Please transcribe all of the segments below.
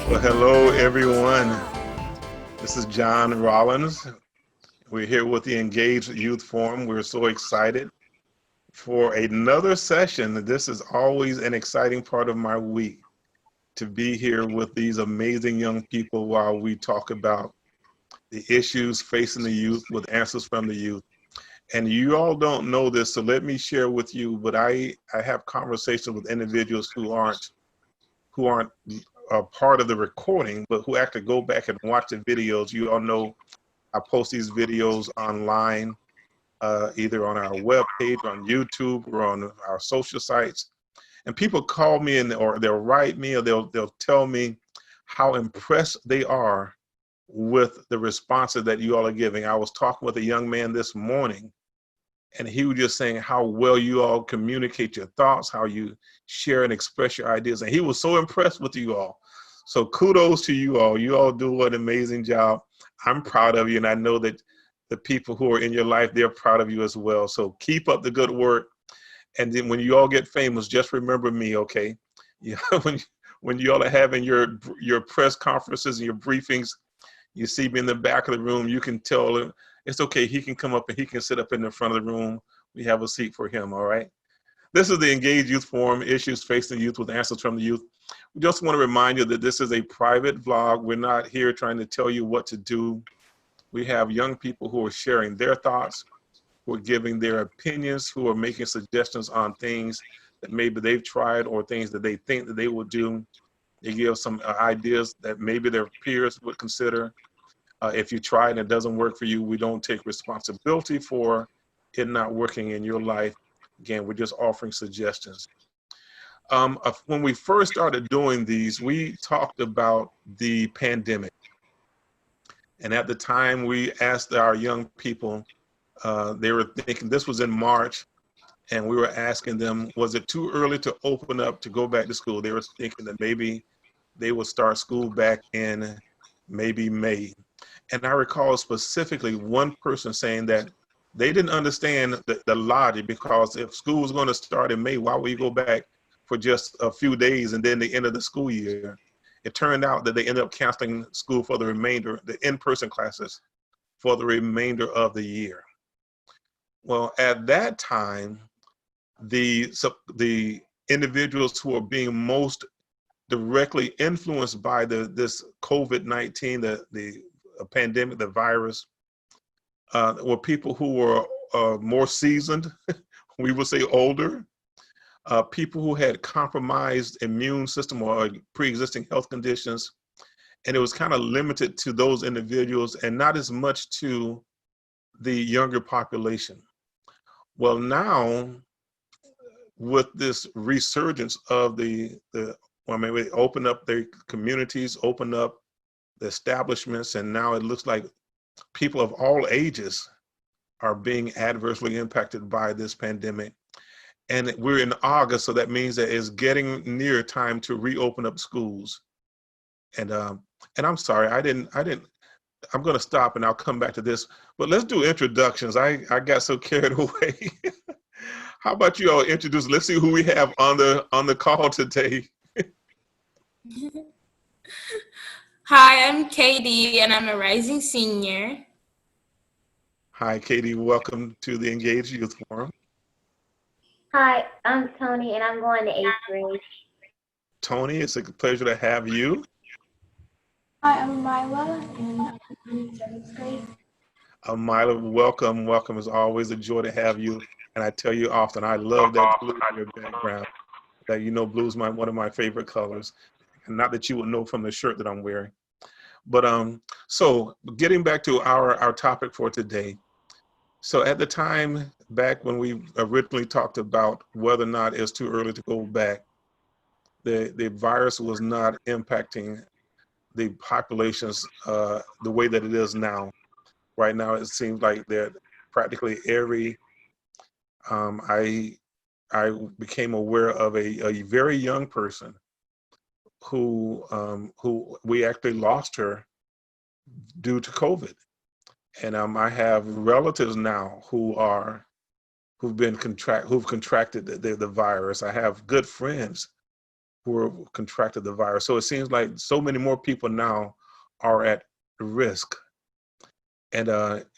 Well, hello, everyone. This is John Rollins. We're here with the Engaged Youth Forum. We're so excited for another session. This is always an exciting part of my week to be here with these amazing young people while we talk about the issues facing the youth with answers from the youth. And you all don't know this, so let me share with you. But I have conversations with individuals who aren't a part of the recording, but who actually go back and watch the videos. You all know I post these videos online, either on our webpage, on YouTube, or on our social sites. And people call me or they'll write me or they'll tell me how impressed they are with the responses that you all are giving. I was talking with a young man this morning, and he was just saying how well you all communicate your thoughts, how you share and express your ideas. And he was so impressed with you all. So kudos to you all. You all do an amazing job. I'm proud of you, and I know that the people who are in your life, they're proud of you as well. So keep up the good work. And then when you all get famous, just remember me, okay? Yeah, when you all are having your press conferences and your briefings, you see me in the back of the room, you can tell him it's okay. He can come up and he can sit up in the front of the room. We have a seat for him, all right? This is the Engaged Youth Forum, issues facing the youth with answers from the youth. We just want to remind you that this is a private vlog. We're not here trying to tell you what to do. We have young people who are sharing their thoughts, who are giving their opinions, who are making suggestions on things that maybe they've tried or things that they think that they will do. They give some ideas that maybe their peers would consider. If you try and it doesn't work for you, we don't take responsibility for it not working in your life. Again, we're just offering suggestions. When we first started doing these, we talked about the pandemic. And at the time, we asked our young people, they were thinking this was in March, and we were asking them, was it too early to open up to go back to school? They were thinking that maybe they would start school back in maybe May. And I recall specifically one person saying that they didn't understand the logic, because if school was going to start in May, why would you go back for just a few days and then the end of the school year? It turned out that they ended up canceling school for the remainder, the in-person classes for the remainder of the year. Well, at that time, the individuals who are being most directly influenced by this COVID-19, the pandemic, the virus, were people who were more seasoned, we would say older, people who had compromised immune system or pre-existing health conditions. And it was kind of limited to those individuals and not as much to the younger population. Well, now with this resurgence of we open up their communities, open up the establishments, and now it looks like people of all ages are being adversely impacted by this pandemic. And we're in August, so that means that it's getting near time to reopen up schools. And I'm sorry, I'm going to stop and I'll come back to this, but let's do introductions. I got so carried away. How about you all introduce? Let's see who we have on the call today. Hi, I'm Katie, and I'm a rising senior. Hi, Katie. Welcome to the Engaged Youth Forum. Hi, I'm Tony, and I'm going to 8th grade. Tony, it's a pleasure to have you. Hi, I'm Mila, and I'm in 7th grade. Mila, welcome. Welcome. It's always a joy to have you. And I tell you often, I love that blue in your background. That blue is one of my favorite colors. And not that you would know from the shirt that I'm wearing. But so getting back to our topic for today. So at the time back when we originally talked about whether or not it's too early to go back, the virus was not impacting the populations the way that it is now. Right now, it seems like that practically I became aware of a very young person who we actually lost her due to COVID. And I have relatives now who've contracted the virus. I have good friends who have contracted the virus. So it seems like so many more people now are at risk. And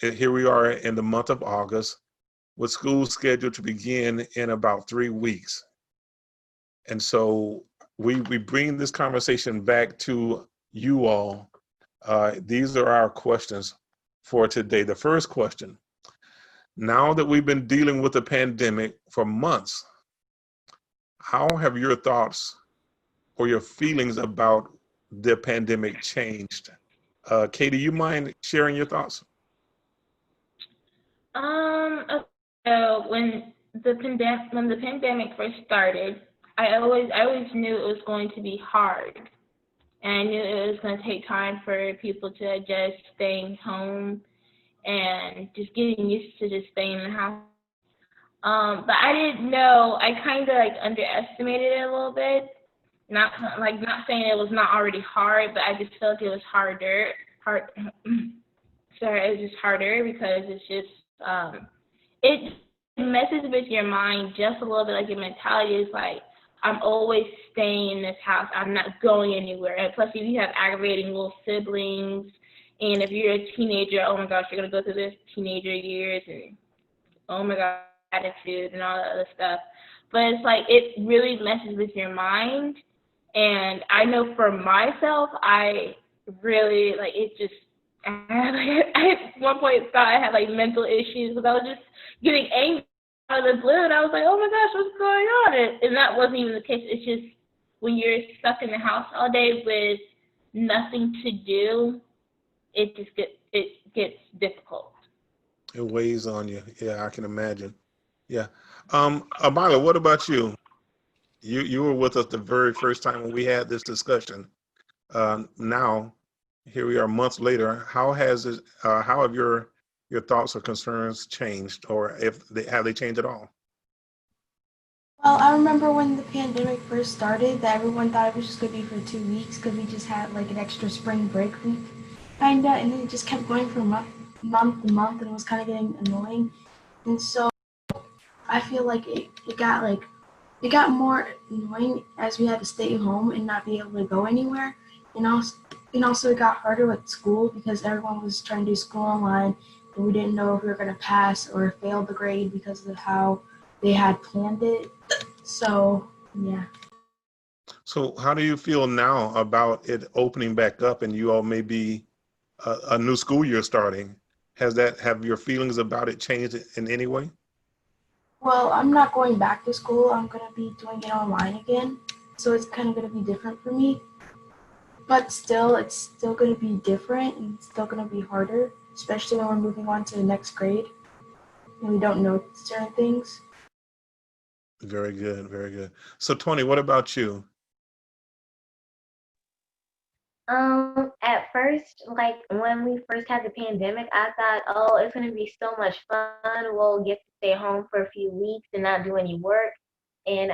here we are in the month of August, with school scheduled to begin in about 3 weeks. And so we bring this conversation back to you all. These are our questions for today. The first question: now that we've been dealing with the pandemic for months, how have your thoughts or your feelings about the pandemic changed? Katie, you mind sharing your thoughts? Okay, so when the pandemic first started, I always knew it was going to be hard, and I knew it was going to take time for people to adjust staying home and just getting used to just staying in the house. But I didn't know. I kind of like underestimated it a little bit. Not saying it was not already hard, but I just felt it was harder. Sorry, it was just harder because it's just it messes with your mind just a little bit. Like your mentality is like, I'm always staying in this house. I'm not going anywhere. And plus, if you have aggravating little siblings, and if you're a teenager, oh my gosh, you're gonna go through this teenager years, and oh my god, attitude and all that other stuff. But it's like it really messes with your mind. And I know for myself, I really like it. Just I at one point thought I had like mental issues because I was just getting angry out of the blue, and I was like, oh my gosh, what's going on? And that wasn't even the case. It's just when you're stuck in the house all day with nothing to do, it gets difficult. It weighs on you. Yeah, I can imagine. Yeah. Amila, what about you? You were with us the very first time when we had this discussion. Now, here we are months later. How has it? How have your thoughts or concerns changed, or have they changed at all? Well, I remember when the pandemic first started that everyone thought it was just going to be for 2 weeks because we just had like an extra spring break week, kinda, and then it just kept going from month to month, and it was kind of getting annoying. And so I feel like it got more annoying as we had to stay home and not be able to go anywhere. And also it got harder with school because everyone was trying to do school online, and we didn't know if we were going to pass or fail the grade because of how they had planned it. So, yeah. So, how do you feel now about it opening back up and you all may be a new school year starting? Have your feelings about it changed in any way? Well, I'm not going back to school. I'm going to be doing it online again. So it's kind of going to be different for me. But still, it's still going to be different and it's still going to be harder, especially when we're moving on to the next grade and we don't know certain things. Very good, very good. So, Tony, what about you? At first, like when we first had the pandemic, I thought, oh, it's gonna be so much fun. We'll get to stay home for a few weeks and not do any work. And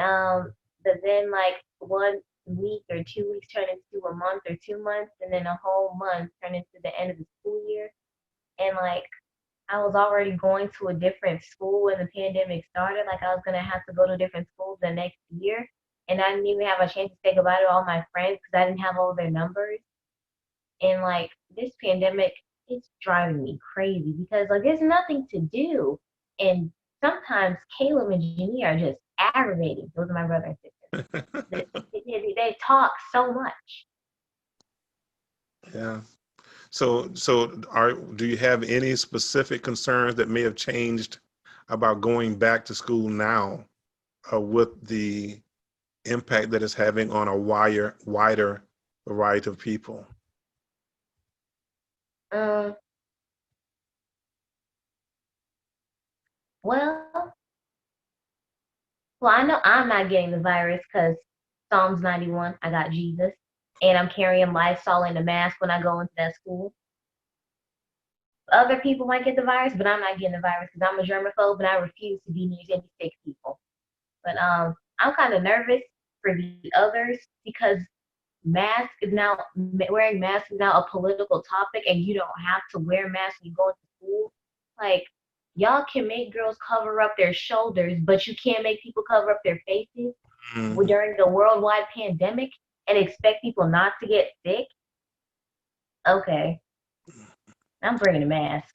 but then like 1 week or 2 weeks turned into a month or 2 months, and then a whole month turned into the end of the school year. And like I was already going to a different school when the pandemic started. Like I was gonna have to go to different schools the next year, and I didn't even have a chance to say goodbye to all my friends because I didn't have all their numbers. And like this pandemic, it's driving me crazy because like there's nothing to do, and sometimes Caleb and Janie are just aggravating. Those are my brother and sister. They talk so much. Yeah. So, do you have any specific concerns that may have changed about going back to school now, with the impact that it's having on a wider variety of people? Um, well, well, I know I'm not getting the virus because Psalms 91, I got Jesus, and I'm carrying Lysol in a mask when I go into that school. Other people might get the virus, but I'm not getting the virus because I'm a germaphobe and I refuse to be near any sick people. But I'm kind of nervous for the others because mask is now wearing masks is now a political topic, and you don't have to wear masks when you go into school. Like y'all can make girls cover up their shoulders, but you can't make people cover up their faces. Mhm. during the worldwide pandemic and expect people not to get sick? Okay, I'm bringing a mask.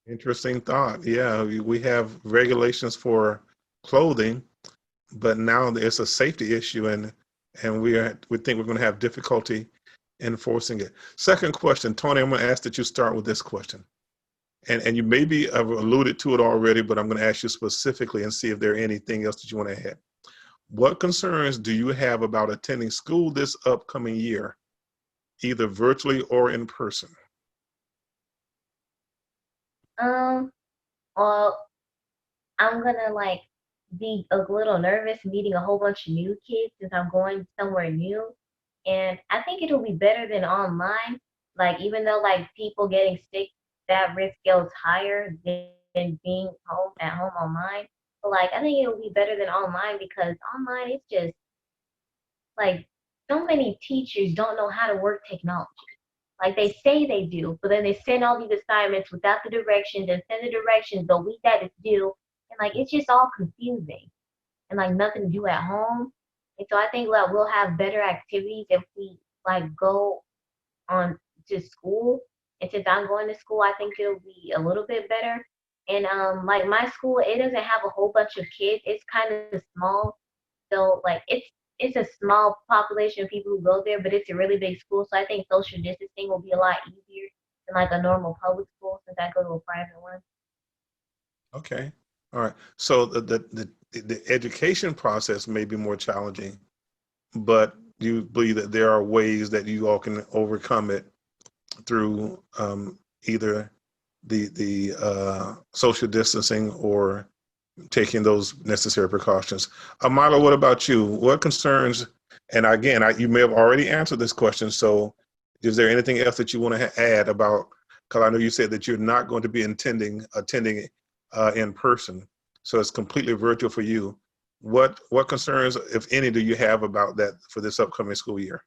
Interesting thought. Yeah, we have regulations for clothing, but now it's a safety issue, and we think we're going to have difficulty enforcing it. Second question, Tony, I'm going to ask that you start with this question, and you maybe have alluded to it already, but I'm going to ask you specifically and see if there anything else that you want to add. What concerns do you have about attending school this upcoming year, either virtually or in person? Um, well, I'm gonna like be a little nervous meeting a whole bunch of new kids since I'm going somewhere new. And I think it'll be better than online. Like even though like people getting sick, that risk goes higher than being home at home online. But like I think it'll be better than online because online it's just like so many teachers don't know how to work technology. Like they say they do, but then they send all these assignments without the directions and send the directions the week that it's due. And like it's just all confusing and like nothing to do at home. And so I think like we'll have better activities if we like go on to school. And since I'm going to school, I think it'll be a little bit better. And like my school, it doesn't have a whole bunch of kids. It's kind of small, so like it's a small population of people who go there, but it's a really big school. So I think social distancing will be a lot easier than like a normal public school since I go to a private one. Okay. All right. So the education process may be more challenging, but you believe that there are ways that you all can overcome it through either the social distancing or taking those necessary precautions. Amala, what about you? What concerns? And again, you may have already answered this question. So, is there anything else that you want to add about? Because I know you said that you're not going to be attending in person, so it's completely virtual for you. What concerns, if any, do you have about that for this upcoming school year?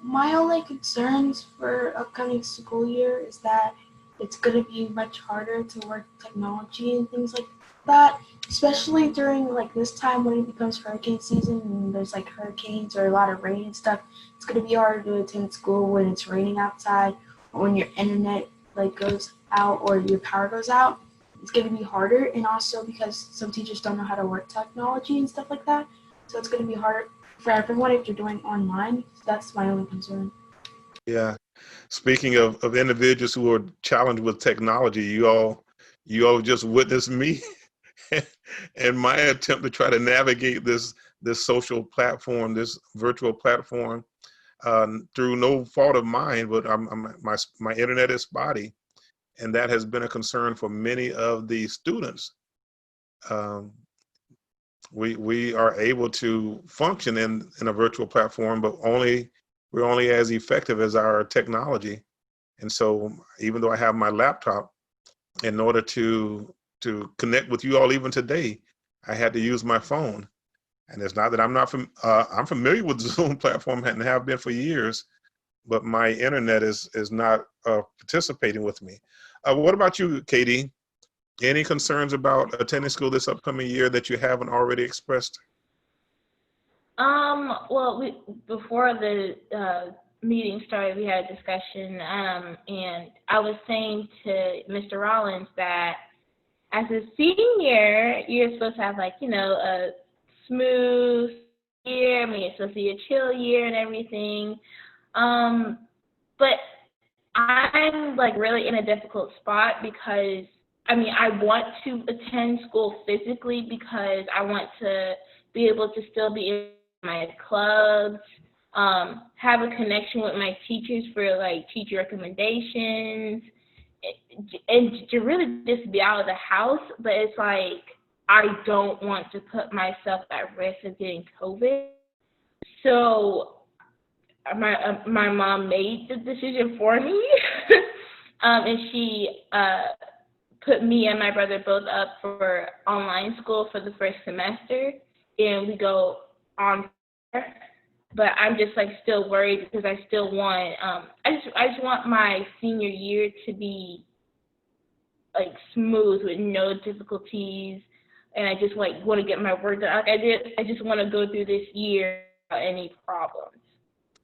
My only concerns for upcoming school year is that it's going to be much harder to work technology and things like that, especially during like this time when it becomes hurricane season and there's like hurricanes or a lot of rain and stuff. It's going to be harder to attend school when it's raining outside or when your internet like goes out or your power goes out. It's going to be harder, and also because some teachers don't know how to work technology and stuff like that. So it's going to be harder for everyone if you're doing online. That's my only concern. Yeah. Speaking of individuals who are challenged with technology, you all just witnessed me and my attempt to try to navigate this social platform, this virtual platform, through no fault of mine, but my internet is spotty, and that has been a concern for many of the students. Um, we are able to function in a virtual platform, but we're only as effective as our technology. And so, even though I have my laptop, in order to connect with you all, even today, I had to use my phone. And it's not that I'm familiar with the Zoom platform and have been for years, but my internet is not participating with me. What about you, Katie? Any concerns about attending school this upcoming year that you haven't already expressed? Well, before the meeting started, we had a discussion, and I was saying to Mr. Rollins that as a senior, you're supposed to have like, a smooth year. I mean, it's supposed to be a chill year and everything. Um, but I'm like really in a difficult spot because I mean, I want to attend school physically because I want to be able to still be in my clubs, have a connection with my teachers for like teacher recommendations, and to really just be out of the house. But it's like I don't want to put myself at risk of getting COVID. So my mom made the decision for me, and she put me and my brother both up for online school for the first semester, and we go on. But I'm just like still worried because I still want I just want my senior year to be like smooth with no difficulties. and I just like want to get my work done. Like I just want to go through this year without any problems.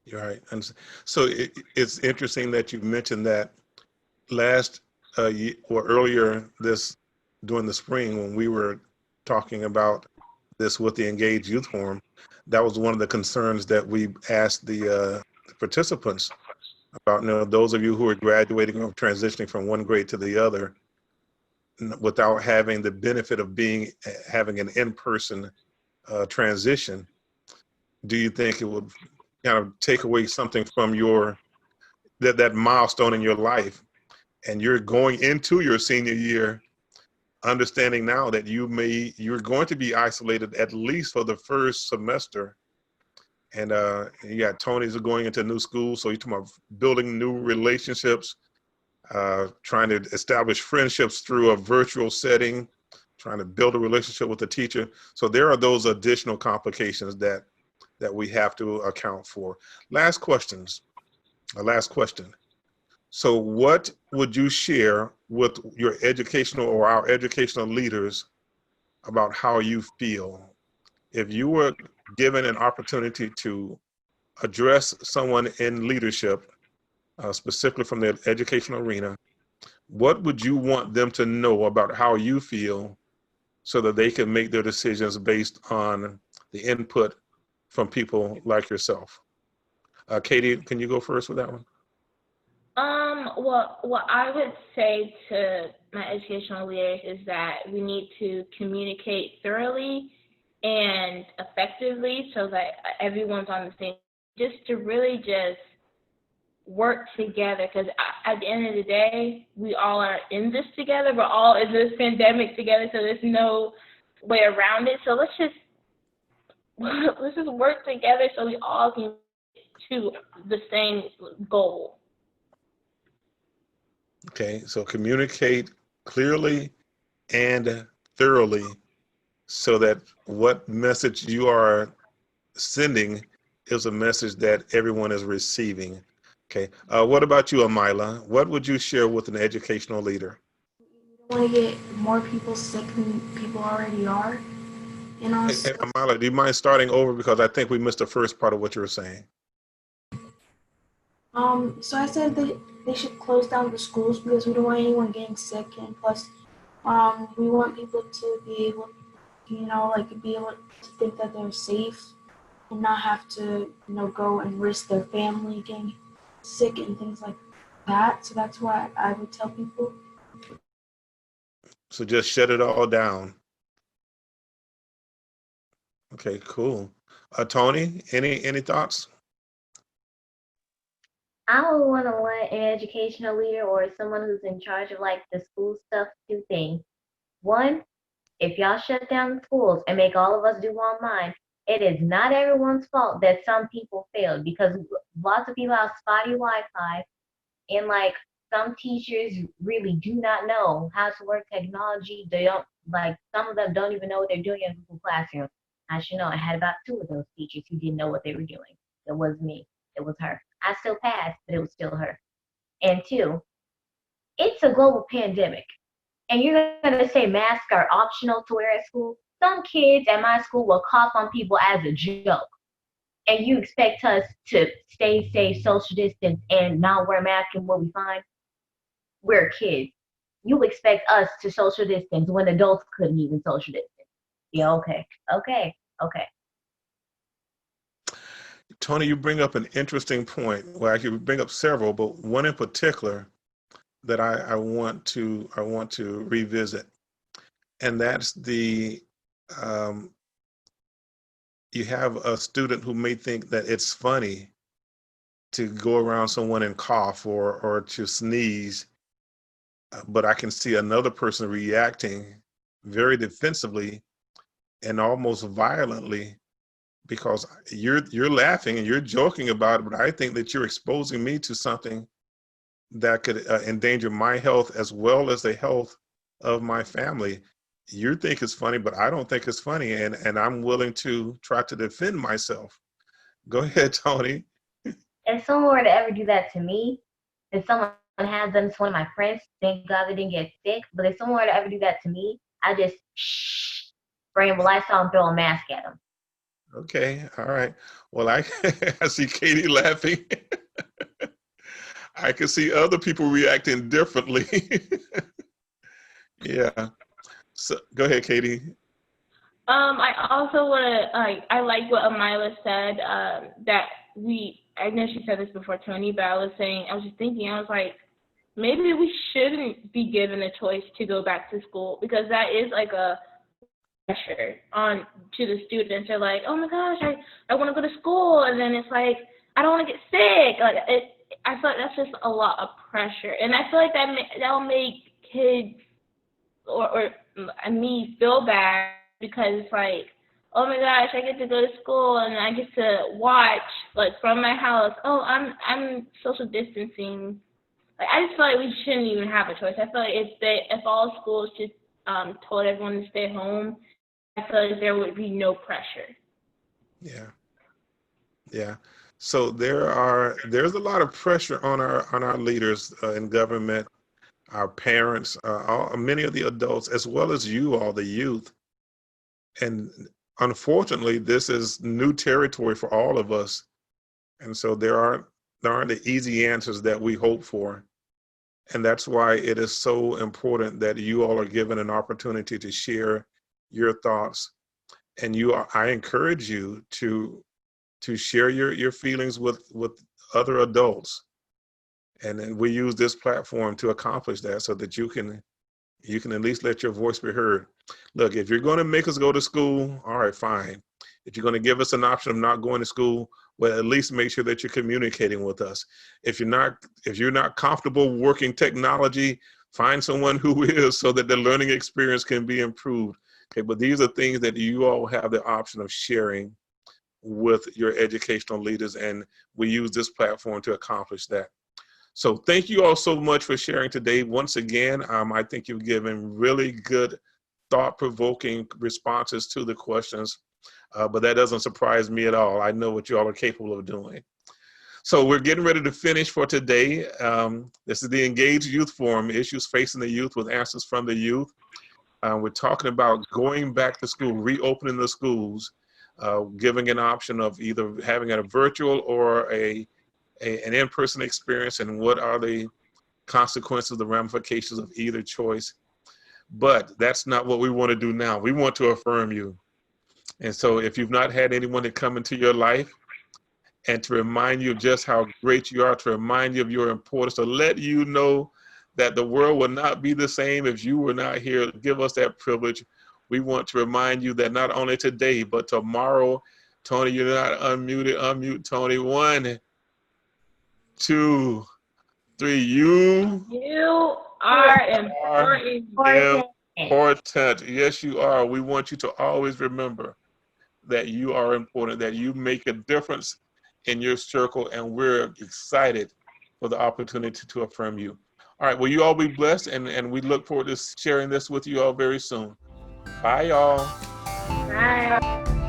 You're right. And so it's interesting that you mentioned that last or earlier this during the spring when we were talking about this with the Engaged Youth Forum. That was one of the concerns that we asked the participants about. You know, those of you who are graduating or transitioning from one grade to the other without having the benefit of having an in-person transition, do you think it would kind of take away something from that milestone in your life? And you're going into your senior year understanding now that you're going to be isolated at least for the first semester. And you got Tony's going into new school, so you're talking about building new relationships, trying to establish friendships through a virtual setting, trying to build a relationship with the teacher. So there are those additional complications that we have to account for. Last question. So what would you share with your educational or our educational leaders about how you feel? If you were given an opportunity to address someone in leadership, specifically from the educational arena, what would you want them to know about how you feel so that they can make their decisions based on the input from people like yourself? Katie, can you go first with that one? Well, what I would say to my educational leaders is that we need to communicate thoroughly and effectively so that everyone's on the same, just to really just work together, because at the end of the day, we all are in this together. We're all in this pandemic together, so there's no way around it. So let's just work together so we all can get to the same goal. Okay, so communicate clearly and thoroughly so that what message you are sending is a message that everyone is receiving. Okay, what about you, Amila? What would you share with an educational leader? We don't want to get more people sick than people already are. And Hey, also, Amila, do you mind starting over because I think we missed the first part of what you were saying? so I said that they should close down the schools because we don't want anyone getting sick, and plus, we want people to be able, be able to think that they're safe and not have to, go and risk their family getting sick and things like that. So that's why I would tell people. So just shut it all down. Okay, cool. Tony, any thoughts? I would want to let an educational leader or someone who's in charge of like the school stuff do things. One, if y'all shut down the schools and make all of us do online, it is not everyone's fault that some people failed, because lots of people have spotty Wi-Fi, and like some teachers really do not know how to work technology. They don't, like, some of them don't even know what they're doing in Google Classroom. I should know. I had about 2 of those teachers who didn't know what they were doing. It was me. It was her. I still passed, but it was still her. And 2, it's a global pandemic. And you're going to say masks are optional to wear at school? Some kids at my school will cough on people as a joke. And you expect us to stay safe, social distance, and not wear masks, and we'll be fine? We're kids. You expect us to social distance when adults couldn't even social distance. Yeah, okay. Tony, you bring up an interesting point. Well, actually, we bring up several, but one in particular that I want to revisit, and that's the you have a student who may think that it's funny to go around someone and cough or to sneeze, but I can see another person reacting very defensively and almost violently because you're laughing and you're joking about it, but I think that you're exposing me to something that could endanger my health as well as the health of my family. You think it's funny, but I don't think it's funny, and I'm willing to try to defend myself. Go ahead, Tony. If someone were to ever do that to me, if someone has done this to one of my friends, thank God they didn't get sick, but if someone were to ever do that to me, I just shh, brain. Well, I saw him throw a mask at him. Okay, all right. Well, I I see Katie laughing. I can see other people reacting differently. Yeah. So go ahead, Katie. I also want to, I like what Amila said, that I know she said this before, Tony, but I was just thinking, I was like, maybe we shouldn't be given a choice to go back to school, because that is like a pressure on to the students. They're like, oh my gosh, I want to go to school, and then it's like, I don't want to get sick. Like I feel like that's just a lot of pressure, and I feel like that'll make kids or me feel bad, because it's like, oh my gosh, I get to go to school and I get to watch like from my house. Oh, I'm social distancing. Like, I just feel like we shouldn't even have a choice. I feel like if all schools just told everyone to stay home, I feel like there would be no pressure. Yeah. Yeah. So there's a lot of pressure on our leaders in government, our parents, many of the adults, as well as you all, the youth. And unfortunately, this is new territory for all of us. And so there aren't the easy answers that we hope for. And that's why it is so important that you all are given an opportunity to share your thoughts. And I encourage you to share your feelings with other adults. And then we use this platform to accomplish that, so that you can at least let your voice be heard. Look, if you're going to make us go to school, all right, fine. If you're going to give us an option of not going to school, well, at least make sure that you're communicating with us. If you're not comfortable working technology, find someone who is, so that the learning experience can be improved. Okay, but these are things that you all have the option of sharing with your educational leaders, and we use this platform to accomplish that. So thank you all so much for sharing today. Once again, I think you've given really good, thought-provoking responses to the questions, but that doesn't surprise me at all. I know what you all are capable of doing. So we're getting ready to finish for today. This is the Engaged Youth Forum, Issues Facing the Youth with Answers from the Youth. We're talking about going back to school, reopening the schools, giving an option of either having a virtual or an in-person experience, and what are the consequences, the ramifications of either choice. But that's not what we want to do now. We want to affirm you. And so if you've not had anyone to come into your life and to remind you of just how great you are, to remind you of your importance, to let you know that the world will not be the same if you were not here, give us that privilege. We want to remind you that not only today, but tomorrow. Tony, you're not unmuted. Unmute, Tony. 1, 2, 3. You are important. Important. Yes, you are. We want you to always remember that you are important, that you make a difference in your circle, and we're excited for the opportunity to affirm you. All right, well, you all be blessed, and we look forward to sharing this with you all very soon. Bye, y'all. Bye.